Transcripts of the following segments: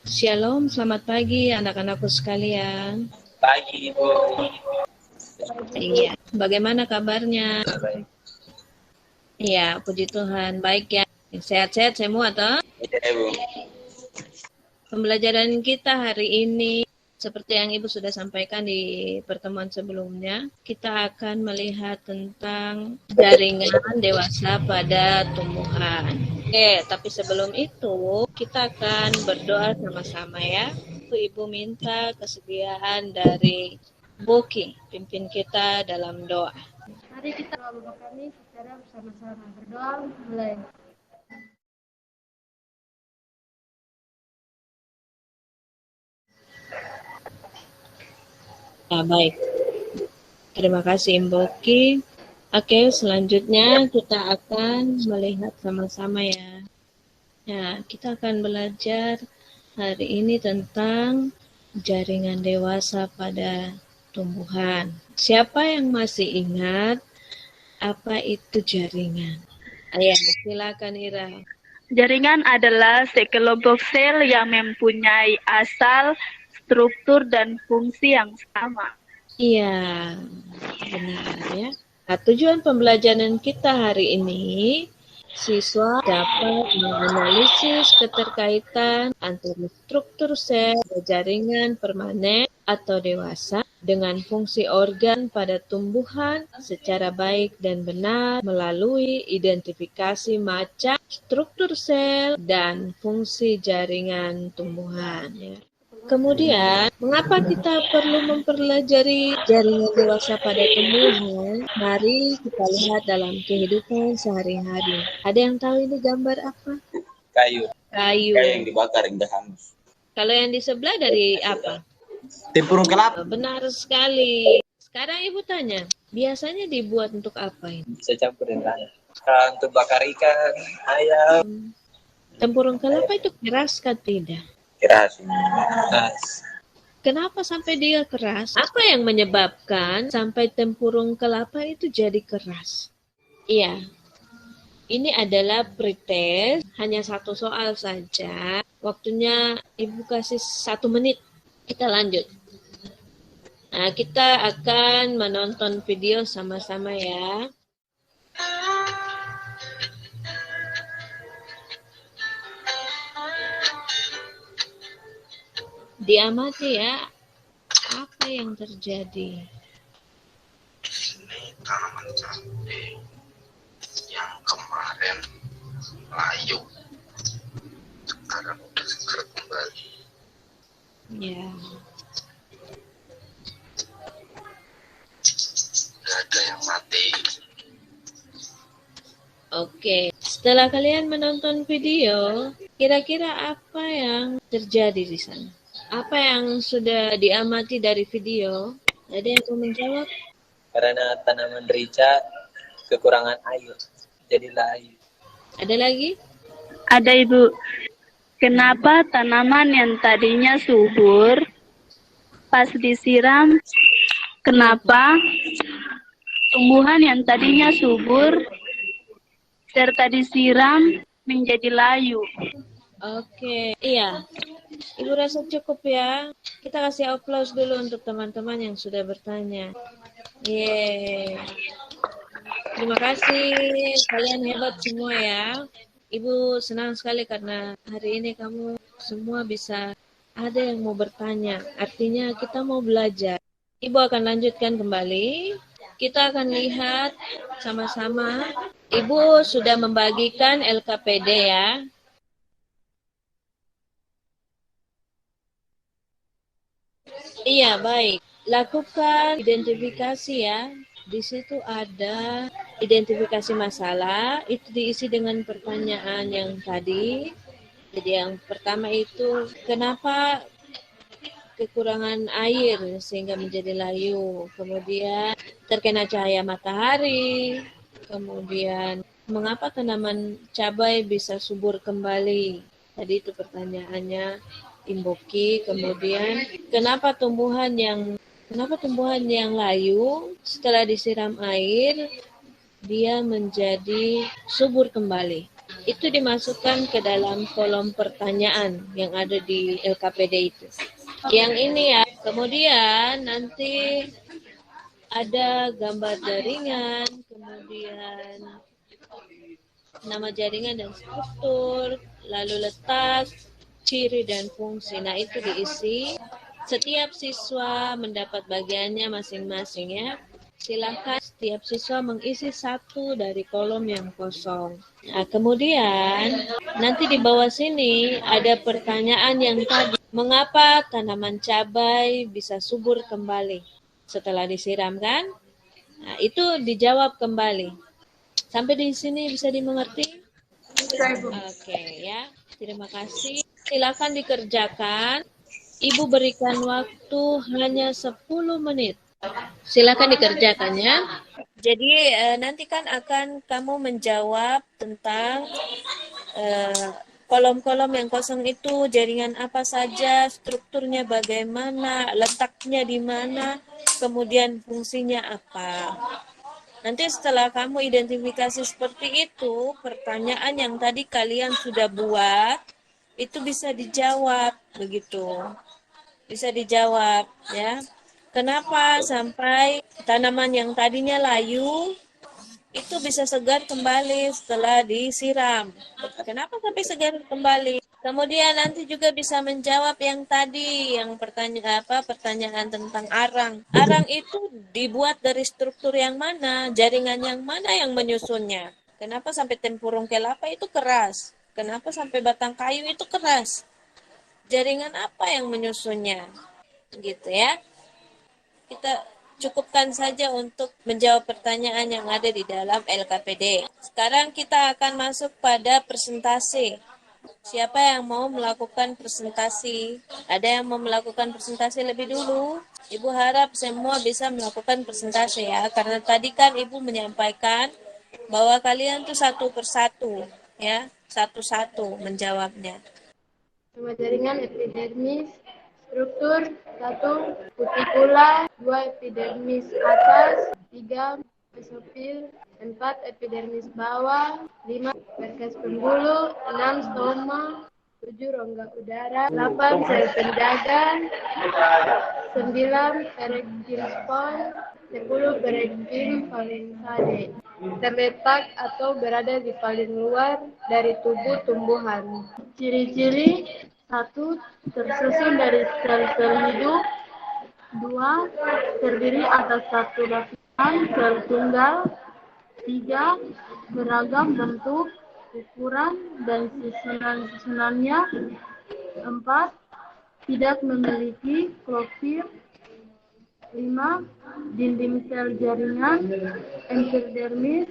Shalom, selamat pagi anak-anakku sekalian. Pagi, Ibu. Iya, bagaimana kabarnya? Baik. Iya, puji Tuhan, baik ya. Sehat-sehat semua toh? Iya, Ibu. Pembelajaran kita hari ini, seperti yang Ibu sudah sampaikan di pertemuan sebelumnya, kita akan melihat tentang jaringan dewasa pada tumbuhan. Oke, tapi sebelum itu, kita akan berdoa sama-sama ya. Ibu minta kesediaan dari Boki, pimpin kita dalam doa. Mari kita doa Bapa kami secara bersama-sama. Berdoa mulai. Ya, baik. Terima kasih Boki. Oke, selanjutnya kita akan melihat sama-sama ya. Ya, kita akan belajar hari ini tentang jaringan dewasa pada tumbuhan. Siapa yang masih ingat apa itu jaringan? Ayo, silakan Ira. Jaringan adalah sekelompok sel yang mempunyai asal, struktur, dan fungsi yang sama. Iya, benar ya. Nah, tujuan pembelajaran kita hari ini, siswa dapat menganalisis keterkaitan antara struktur sel jaringan permanen atau dewasa dengan fungsi organ pada tumbuhan secara baik dan benar melalui identifikasi macam, struktur sel, dan fungsi jaringan tumbuhan. Ya. Kemudian, mengapa kita perlu mempelajari jaringan dewasa pada tumbuhan? Mari kita lihat dalam kehidupan sehari-hari. Ada yang tahu ini gambar apa? Kayu. Kayu. Kayu yang dibakar, yang dah hangus. Kalau yang di sebelah dari apa? Tempurung kelapa. Benar sekali. Sekarang Ibu tanya, biasanya dibuat untuk apa ini? Bisa campur dengan lain. Untuk bakar ikan, ayam. Tempurung kelapa itu keras kan tidak? Keras. Kenapa sampai dia keras? Apa yang menyebabkan sampai tempurung kelapa itu jadi keras? Iya, ini adalah pretest, hanya satu soal saja. Waktunya Ibu kasih 1 menit. Kita lanjut. Nah, kita akan menonton video sama-sama ya. Diamati ya, apa yang terjadi. Ini tanaman cabai yang kemarin layu, sekarang udah segar kembali. Ya. Gak ada yang mati. Oke, setelah kalian menonton video, kira-kira apa yang terjadi di sana? Apa yang sudah diamati dari video? Ada yang mau menjawab? Karena tanaman rica kekurangan air, jadi layu. Ada lagi? Ada Ibu. Kenapa tanaman yang tadinya subur pas disiram? Kenapa tumbuhan yang tadinya subur serta disiram menjadi layu? Oke, iya. Ibu rasa cukup ya. Kita kasih aplaus dulu untuk teman-teman yang sudah bertanya. Yeay. Terima kasih. Kalian hebat semua ya. Ibu senang sekali karena hari ini kamu semua bisa ada yang mau bertanya. Artinya kita mau belajar. Ibu akan lanjutkan kembali. Kita akan lihat sama-sama. Ibu sudah membagikan LKPD ya. Iya, baik. Lakukan identifikasi ya. Di situ ada identifikasi masalah, itu diisi dengan pertanyaan yang tadi. Jadi yang pertama itu, kenapa kekurangan air sehingga menjadi layu? Kemudian terkena cahaya matahari. Kemudian mengapa tanaman cabai bisa subur kembali? Tadi itu pertanyaannya. Imboki, kemudian kenapa tumbuhan yang layu setelah disiram air dia menjadi subur kembali. itu dimasukkan ke dalam kolom pertanyaan yang ada di LKPD itu. Yang ini ya, kemudian nanti ada gambar jaringan, kemudian nama jaringan dan struktur, lalu letak, ciri dan fungsi. Nah, itu diisi. Setiap siswa mendapat bagiannya masing-masing ya. Silakan setiap siswa mengisi satu dari kolom yang kosong. Nah, kemudian nanti di bawah sini ada pertanyaan yang tadi, mengapa tanaman cabai bisa subur kembali setelah disiramkan? Nah, itu dijawab kembali. Sampai di sini bisa dimengerti? Oke ya, terima kasih. Silakan dikerjakan. Ibu berikan waktu hanya 10 menit. Silakan dikerjakan ya. Jadi nanti kan akan kamu menjawab tentang kolom-kolom yang kosong itu, jaringan apa saja, strukturnya bagaimana, letaknya di mana, kemudian fungsinya apa. Nanti setelah kamu identifikasi seperti itu, pertanyaan yang tadi kalian sudah buat, itu bisa dijawab, begitu. Bisa dijawab, ya. Kenapa sampai tanaman yang tadinya layu, itu bisa segar kembali setelah disiram? Kenapa sampai segar kembali? Kemudian nanti juga bisa menjawab yang tadi, yang pertanyaan tentang arang. Arang itu dibuat dari struktur yang mana, jaringan yang mana yang menyusunnya. Kenapa sampai tempurung kelapa itu keras? Kenapa sampai batang kayu itu keras? Jaringan apa yang menyusunnya? Gitu ya. Kita cukupkan saja untuk menjawab pertanyaan yang ada di dalam LKPD. Sekarang kita akan masuk pada presentasi. Siapa yang mau melakukan presentasi? Ada yang mau melakukan presentasi lebih dulu? Ibu harap semua bisa melakukan presentasi ya, karena tadi kan Ibu menyampaikan bahwa kalian tuh satu persatu ya, satu-satu menjawabnya. Nama jaringan epidermis, struktur 1 cuticula, 2 epidermis atas, 3 mesofil, 4 epidermis bawah, 5 berkas pembuluh, 6 stoma, 7 rongga udara, 8 sel penjaga, 9 perencim spon, 10 perencim palinsade. Terletak atau berada di paling luar dari tubuh tumbuhan. Ciri-ciri: 1. Tersusun dari sel-sel hidup. 2. Terdiri atas satu lapisan sel tunggal. 3. Beragam bentuk, ukuran, dan susunannya. 4. Tidak memiliki klorofil. 5. Dinding sel jaringan endodermis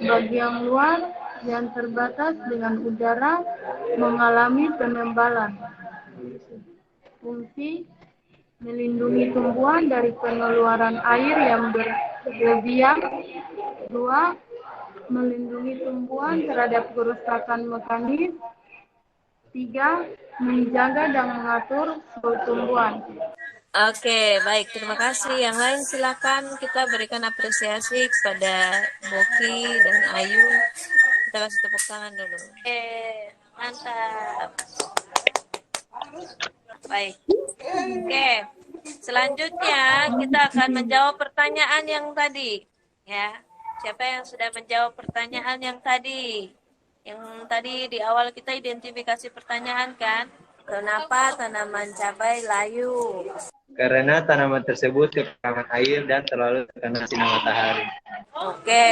bagian luar yang terbatas dengan udara mengalami penembalan. Fungsi: melindungi tumbuhan dari pengeluaran air yang berlebihan. 2. Melindungi tumbuhan terhadap kerusakan mekanis. 3. Menjaga dan mengatur suhu tumbuhan. Oke, baik. Terima kasih. Yang lain silakan kita berikan apresiasi kepada Boki dan Ayu. Kita kasih tepuk tangan dulu. Mantap. Baik. Oke. Selanjutnya kita akan menjawab pertanyaan yang tadi. Ya. Siapa yang sudah menjawab pertanyaan yang tadi? Yang tadi di awal kita identifikasi pertanyaan kan? Kenapa tanaman cabai layu? Karena tanaman tersebut kekurangan air dan terlalu terkena sinar matahari. Oke.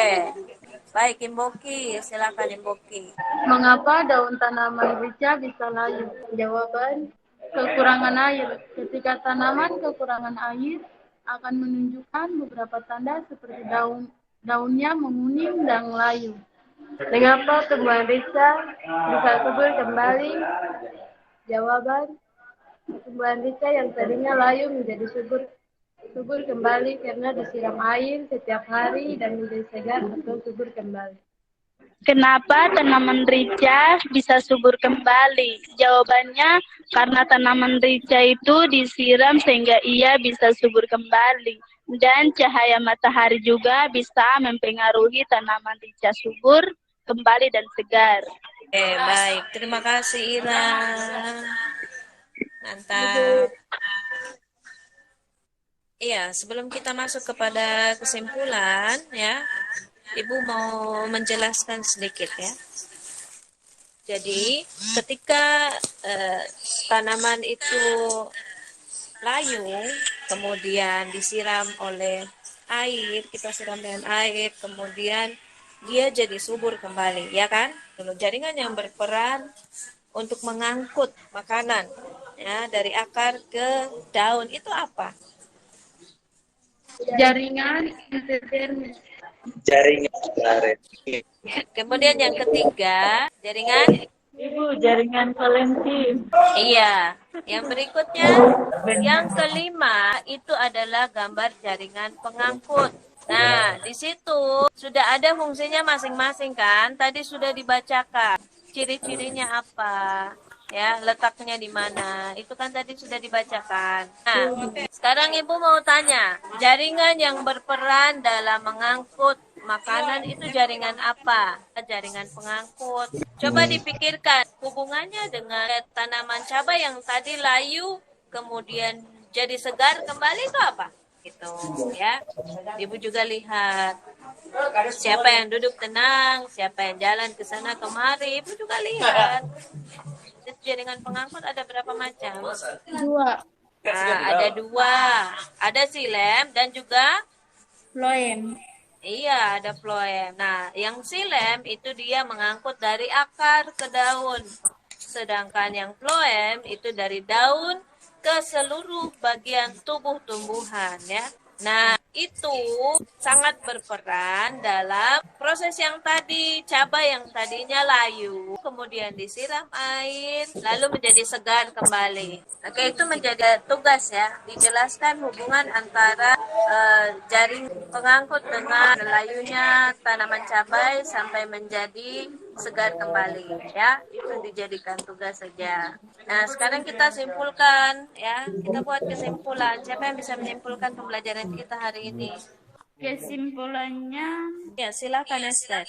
Baik, Imboki. Silakan Imboki. Mengapa daun tanaman rica bisa layu? Jawaban: kekurangan air. Ketika tanaman kekurangan air akan menunjukkan beberapa tanda seperti daunnya menguning dan layu. Mengapa tumbuhan rica bisa subur kembali? Jawaban: tumbuhan rica yang tadinya layu menjadi subur kembali karena disiram air setiap hari dan menjadi segar atau subur kembali. Kenapa tanaman rica bisa subur kembali? Jawabannya, karena tanaman rica itu disiram sehingga ia bisa subur kembali. Dan cahaya matahari juga bisa mempengaruhi tanaman rica subur kembali dan segar. Baik. Terima kasih Ira. Mantap. Iya, sebelum kita masuk kepada kesimpulan, ya, Ibu mau menjelaskan sedikit ya. Jadi, ketika tanaman itu layu, kemudian disiram oleh air, kita siram dengan air, kemudian dia jadi subur kembali, ya kan? Jaringan yang berperan untuk mengangkut makanan ya dari akar ke daun itu apa? Jaringan endodermis. Jaringan karet. Kemudian yang ketiga, jaringan. Ibu, jaringan kolensin. Iya. Yang berikutnya, yang kelima itu adalah gambar jaringan pengangkut. Nah, di situ sudah ada fungsinya masing-masing kan? Tadi sudah dibacakan. Ciri-cirinya apa? Ya, letaknya di mana? Itu kan tadi sudah dibacakan. Nah, sekarang Ibu mau tanya, jaringan yang berperan dalam mengangkut makanan itu jaringan apa? Jaringan pengangkut. Coba dipikirkan hubungannya dengan tanaman cabai yang tadi layu kemudian jadi segar kembali itu apa? Gitu ya. Ibu juga lihat siapa yang duduk tenang, siapa yang jalan ke sana kemari, Ibu juga lihat. Jaringan pengangkut ada berapa macam? 2. Nah, ada 2. Ada silem dan juga Phloem. iya, ada phloem. Nah, yang silem itu dia mengangkut dari akar ke daun. Sedangkan yang phloem itu dari daun ke seluruh bagian tubuh tumbuhan ya. Nah, itu sangat berperan dalam proses yang tadi, cabai yang tadinya layu, kemudian disiram air, lalu menjadi segar kembali. Oke, itu menjadi tugas ya, dijelaskan hubungan antara jaring pengangkut dengan layunya tanaman cabai sampai menjadi segar kembali ya, itu dijadikan tugas saja. Nah, sekarang kita simpulkan ya, kita buat kesimpulan. Siapa yang bisa menyimpulkan pembelajaran kita hari ini? Kesimpulannya, Ya, silakan Esther.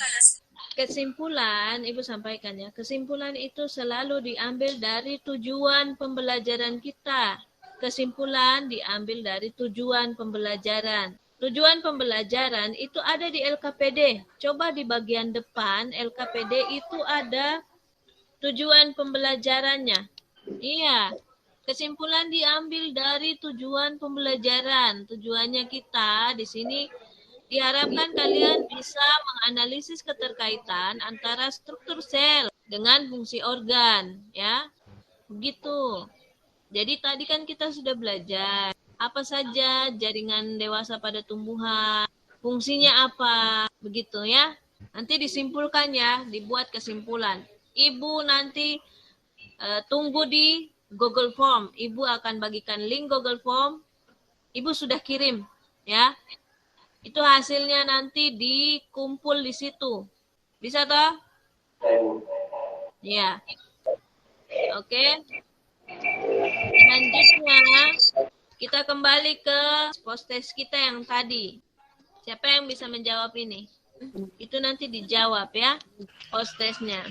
Kesimpulan, Ibu sampaikan ya. Kesimpulan itu selalu diambil dari tujuan pembelajaran kita. Kesimpulan diambil dari tujuan pembelajaran. Tujuan pembelajaran itu ada di LKPD. Coba di bagian depan LKPD itu ada tujuan pembelajarannya. Iya. Kesimpulan diambil dari tujuan pembelajaran. Tujuannya kita di sini diharapkan kalian bisa menganalisis keterkaitan antara struktur sel dengan fungsi organ, ya. Begitu. Jadi tadi kan kita sudah belajar apa saja jaringan dewasa pada tumbuhan, fungsinya apa, begitu ya. Nanti disimpulkan ya, dibuat kesimpulan. Ibu nanti tunggu di Google Form. Ibu akan bagikan link Google Form. Ibu sudah kirim, ya. Itu hasilnya nanti dikumpul di situ. Bisa toh? Ya. Oke. Selanjutnya kita kembali ke post-test kita yang tadi. Siapa yang bisa menjawab ini? Itu nanti dijawab ya, post-testnya.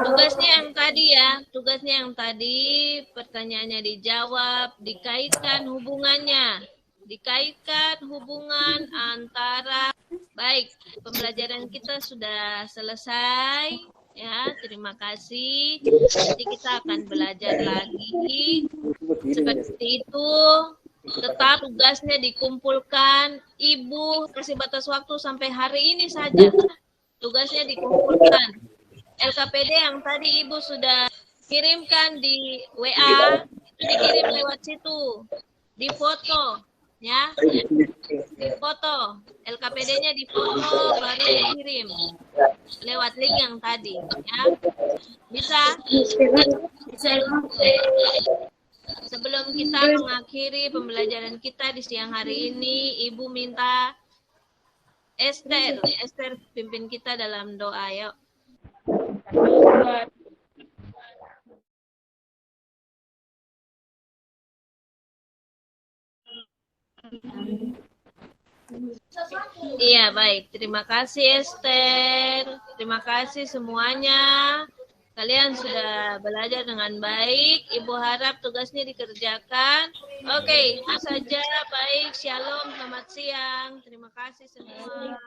Tugasnya yang tadi ya, tugasnya yang tadi, pertanyaannya dijawab, dikaitkan hubungannya. Dikaitkan hubungan antara, baik, pembelajaran kita sudah selesai. Ya, terima kasih. Nanti kita akan belajar lagi. Seperti itu. Tetap tugasnya dikumpulkan. Ibu kasih batas waktu sampai hari ini saja. Tugasnya dikumpulkan. LKPD yang tadi Ibu sudah kirimkan di WA, itu dikirim lewat situ. Di foto, ya. Di foto. LKPD-nya di foto, baru dikirim. Lewat link yang tadi, ya. Bisa? Bisa. Sebelum kita mengakhiri pembelajaran kita di siang hari ini, Ibu minta Esther pimpin kita dalam doa, yuk. Iya, baik. Terima kasih Esther. Terima kasih semuanya. Kalian sudah belajar dengan baik. Ibu harap tugasnya dikerjakan. Oke, itu saja. Baik, shalom, selamat siang. Terima kasih semua.